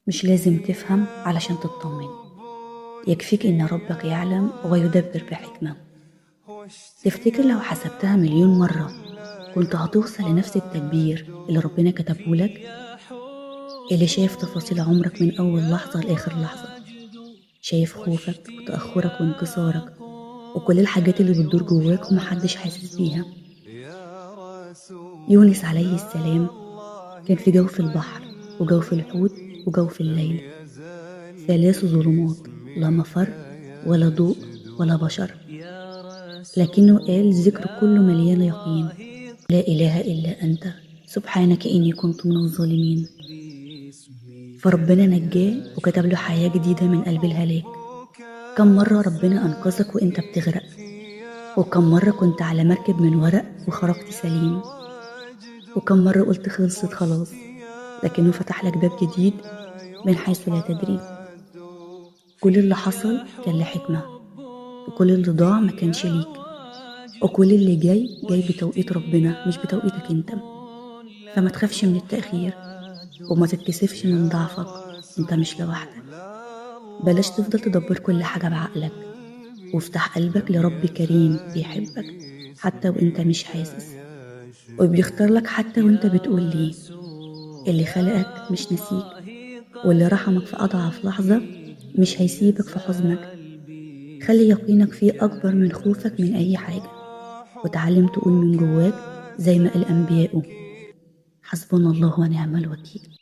مش لازم تفهم علشان تطمن. يكفيك إن ربك يعلم ويدبر بحكمة. تفتكر لو حسبتها مليون مرة كنت هتوصل لنفس التدبير اللي ربنا كتبهولك؟ اللي شايف تفاصيل عمرك من أول لحظة لآخر لحظة، شايف خوفك وتأخرك وانكسارك وكل الحاجات اللي بتدور جواك ومحدش حاسس بيها. يونس عليه السلام كان في جوف البحر وجوف الحوت وجوف الليل، ثلاث ظلمات، لا مفر ولا ضوء ولا بشر، لكنه قال ذكر كله مليان يقين: لا إله إلا أنت سبحانك إني كنت من الظالمين. فربنا نجاه وكتب له حياة جديدة من قلب الهلاك. كم مرة ربنا أنقذك وإنت بتغرق، وكم مرة كنت على مركب من ورق وخرجت سليم، وكم مرة قلت خلصت خلاص، لكنه فتح لك باب جديد من حيث لا تدري. كل اللي حصل كان لحكمة، وكل اللي ضاع ما كانش ليك، وكل اللي جاي جاي بتوقيت ربنا مش بتوقيتك انت. فما تخافش من التأخير وما تتكسفش من ضعفك، انت مش لوحدك. بلاش تفضل تدبر كل حاجة بعقلك، وافتح قلبك لرب كريم بيحبك حتى وانت مش حاسس، وبيختار لك حتى وانت بتقول ليه. اللي خلقك مش نسيك، واللي رحمك في أضعف لحظة مش هيسيبك في حزنك. خلي يقينك فيه أكبر من خوفك من أي حاجة، وتعلم تقول من جواك زي ما قال أنبياؤه: حسبنا الله ونعم الوكيل.